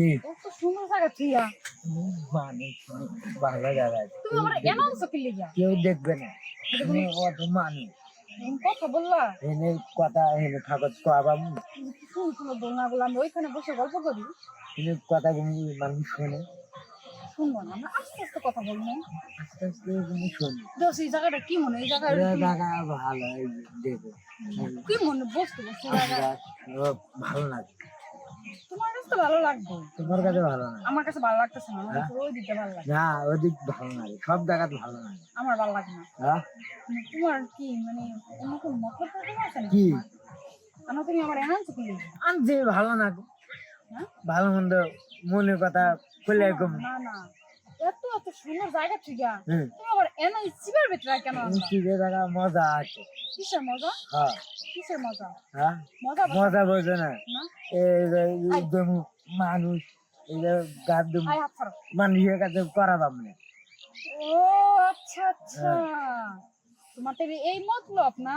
কি কত সুন্দর জায়গা থিয়া মানুষ ভালো জায়গা তুমি আমার এনা আনছো কি লিগা কেউ দেখবে না তুমি অত মানুষ তুমি কথা বললা এনে কথা এনে কাগজ কবাম শুনো দোলনা গুলো আমি ওইখানে বসে গল্প করি কিন্তু কথা মানুষ শোনে শুনবো না আমরা আস্তে আস্তে কথা বলবো আস্তে আস্তে তুমি শোনে দোষ এই জায়গাটা কি মনে এই জায়গাটা জায়গা ভালো এই যে দেখো কি মনে বসতে বসতে জায়গা ভালো লাগে তোমার কাছে তো ভালো লাগবে তোমার কাছে ভালো না আমার কাছে ভালো লাগতেছে না আমার কাছে ওই দিকটা ভালো লাগে না ওদিক ভালো লাগে সব জায়গাতে ভালো লাগে আমার ভালো লাগে না হ্যাঁ তোমার কি মানে অন্য কোনো মতলব আছে নাকি কি আমার তুমি আমার এনা আনছো কি আনছে ভালো না হ্যাঁ ভালো মন্দ মনের কথা বলে এরকম না না এত এত সুন্দর জায়গা ঠিক হুম তুমি আবার এনা চিবার ভিতরে কেন আনলা চিড়ে জায়গা মজা আছে কিসের মজা হ্যাঁ কিসের মজা হ্যাঁ মজা মজা বোঝে না না একদম মানুষ এই যে গাদ্দম আয় হাত ছাড়ো মানুষের কাছে করাবাম না ও আচ্ছা আচ্ছা তোমার তো এই মতলব না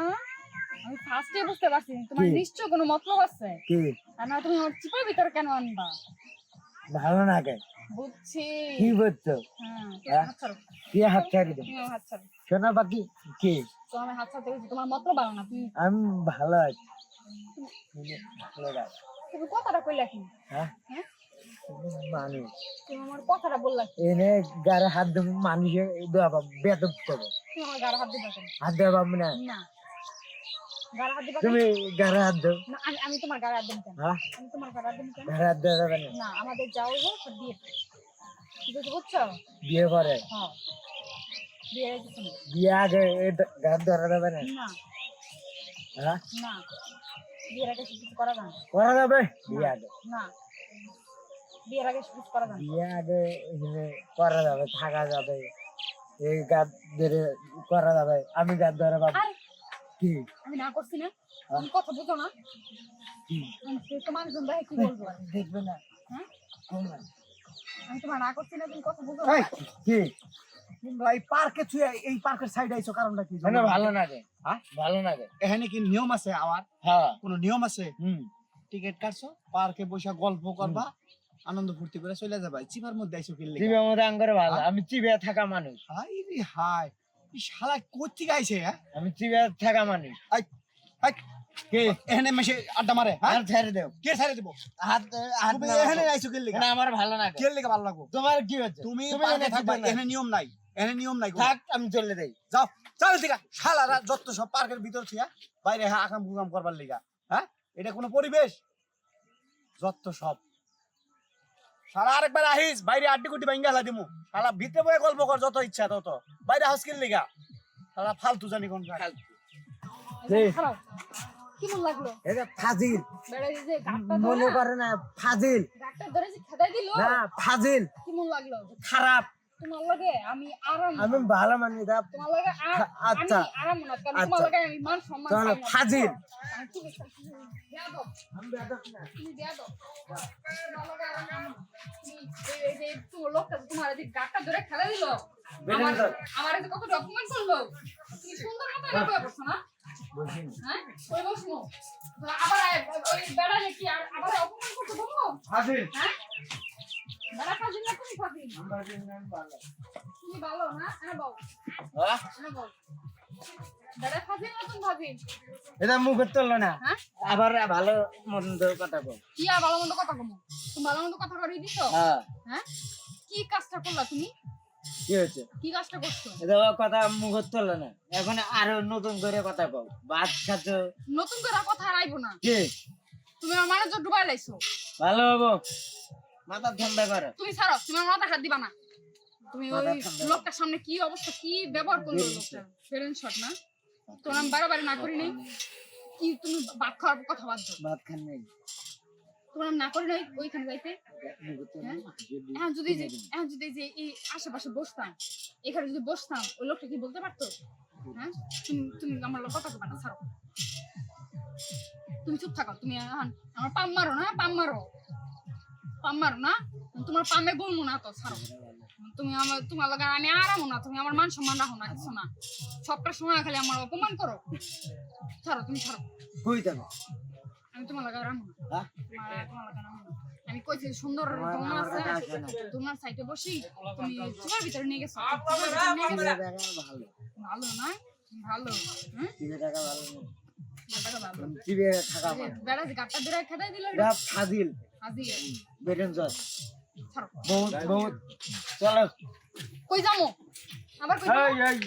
আমি ফার্স্টে বুঝতে পারছি তোমার কি? নিশ্চয় কোনো মতলব আছে কি আর না তুমি আমার চিপার ভিতরে কেন আনবা ভালো না কে বুঝছি কি বলছো হ্যাঁ তুমি হ্যাঁ? হাত ছাড়ো কি হাত ছাড়ি দেব তুমি আমার হাত ছাড়ো শোনা বাকি কি তো আমি হাত ছাড়তে গেছি তোমার মতলব ভালো না তুমি আমি ভালো আছি ভালো লাগে তুমি কথাটা কইলা কি হ্যাঁ হ্যাঁ মানুষ তুমি আমার কথাটা বললা কি এনে গারে হাত দেবো মানুষের দেওয়া বেদব করবো তুমি আমার গাড়ি হাত দিবা কেন হাত দেওয়া না না গাড়ি হাত দিবা কেন তুমি গারে হাত দেও না আমি তোমার গাড়ি হাত দিম কেন হ্যাঁ আমি তোমার গাড়ি হাত দিম কেন গারে হাত দেওয়া যাবে না না আমাদের যাও হোক বিয়ে ঠিক আছে বুঝছো বিয়ে করে হ্যাঁ বিয়ে হয়ে গেছে না বিয়ে আগে গাছ ধরা যাবে না না হ্যাঁ না বিয়ের আগে কিছু করা যায় না করা যাবে বিয়ে আগে না বিয়ের আগে কিছু করা যায় না বিয়ে আগে এখানে করা যাবে থাকা যাবে এই গাছ ধরে করা যাবে আমি গাছ ধরে পাবো আরে কি আমি না করছি না তুমি কথা বুঝো না কি তোমার জন্য দেখে কি বলবো দেখবে না হ্যাঁ তোমরা। আমি তোমার না করছি না তুমি কথা বুঝো এই, না কি এই পার্কে তুই এই পার্কের সাইডে আইছো কারণটা কি মানে ভালো লাগে হ্যাঁ? ভালো লাগে এখানে কি নিয়ম আছে আমার হ্যাঁ কোনো নিয়ম আছে হুম টিকিট কাটছো পার্কে বসে গল্প করবা আনন্দ ফুর্তি করে চলে যাবা চিপার মধ্যে আইছো কি চিবে মধ্যে আঙ্গরে ভালো আমি চিবে থাকা মানুষ হাই রে হাই এই শালা কোথেকে আইছে হ্যাঁ আমি চিবে থাকা মানুষ আই আই কে এখানে মেশে আড্ডা মারে হ্যাঁ আর ছেড়ে দেও কে ছাড়ে দেব হাত হাত তুমি না এখানে আইছো কি লিগা না আমার ভালো লাগে কে লিগা ভালো লাগবো তোমার কি হচ্ছে তুমি তুমি পার্কে এনে থাকবা চিবে না। এখানে নিয়ম নাই এখানে নিয়ম নাই কোনো। থাক আমি চলে যাই যাও চল ঠিক আছে শালারা যত সব পার্কের ভিতর থিয়া বাইরে হ্যাঁ আকাম কুকাম করবার লিগা হ্যাঁ এটা কোনো পরিবেশ যত সব সারা আরেকবার আহিস বাইরে আড্ডি কুটি ভাঙ্গা হেলা দিমু শালা ভিতরে বয়ে গল্প কর যত ইচ্ছা তত বাইরে হাউসকিল লিগা শালা ফালতু জানি কোন খারাপ কি মন লাগলো এটা ফাজিল বেড়াই যে গাটটা মনে করে না ফাজিল গাটটা ধরে যে খেদাই দিল না ফাজিল কি মন লাগলো খারাপ তোমার লগে আমি আরাম আমি ভালো মানি দা তোমার লগে আচ্ছা। আমি আরাম না কারণ তোমার আচ্ছা। লগে আমি মান সম্মান তাহলে পাই না। ফাজিল। আমি ঠিক আছে দেয়া দাও আমি বেদব না তুমি দেয়া দাও তোমার লগে আরাম না। তুমি এই যে তোমার লোকটা তোমার এই যে গাটটা ধরে খেলা দিল বেরেন আমার দাও। আমার এই যে কত ডকুমেন্ট করলো তুমি সুন্দর মতো এটা করছো না বুঝিনি হ্যাঁ ওই বসো আবার ওই বেড়ালে কি আবার অপমান করতে দেবো ফাজিল হ্যাঁ বেড়া ফাজিল না তুমি ফাজিল ফাজিল না ভালো তুমি ভালো না হ্যাঁ বল হ্যাঁ হ্যাঁ বল বেড়া ফাজিল না তুমি ফাজিল এটা মুখে তুললো না হ্যাঁ আবার ভালো মন্দ কথা বল কি আর ভালো মন্দ কথা কমো তুমি ভালো মন্দ কথা করে দিছো হ্যাঁ হ্যাঁ কি কাজটা করলা তুমি কি হচ্ছে কি কাজটা করছো এটা কথা মুখে তুললো না এখন আরো নতুন করে কথা কও ভাত খাচ্ছ নতুন করে আর কথা আর আইবো না কি তুমি আমার মানুষ ডুবাই লাইছো ভালো হবো মাথা ঠান্ডা করো তুমি ছাড়ো তুমি আমার মাথা হাত দিবা না তুমি ওই মাথা ঠান্ডা করো। লোকটার সামনে কি অবস্থা কি ব্যবহার করলো ওই লোকটা ফেরেন শট না তোর আমি বারবার না করি নাই কি তুমি ভাত খাওয়ার কথা বাদ দাও ভাত খান নাই তোমার আমি না করি নাই ওইখানে যাইতে মুখে তুললো হ্যাঁ? না, যদি এখন যদি যে এই আশেপাশে বসতাম এখানে যদি বসতাম ওই লোকটা কি বলতে পারতো হ্যাঁ তুমি তুমি আমার লোক কথা বলবা না ছাড়ো তুমি চুপ থাকো তুমি এখন আমার পাম মারো না পাম মারো না তোমার পামে বলবো না তো ছাড়ো তুমি আমার তোমার লগে আমি আরামও না তুমি আমার মান সম্মান রাখো না কিছু না সবটা সময় খালি আমার অপমান করো ছাড়ো তুমি ছাড়ো কই যাবো আমি তোমার লগে আরামও না হ্যাঁ তোমার লগে আরামও না আমি কই কইছি সুন্দর আমার- দোলনা আমার আছে কাছে আসে না। তোমার সাইডে বসি তুমি চুলার ভিতরে নিয়ে গেছো টিভি দেখা ভালো ভালো না ভালো হ্যাঁ টিভি দেখা ভালো না ব্যাটাটা ভালো টিভি থাকা ভালো বেড়া যে গাটটা বেড়া খেদাই দিল এটা ফাজিল আজি বেটেন জয় ছাড়ো বহুত বহুত চলো কই যামু আবার কই যামু? এই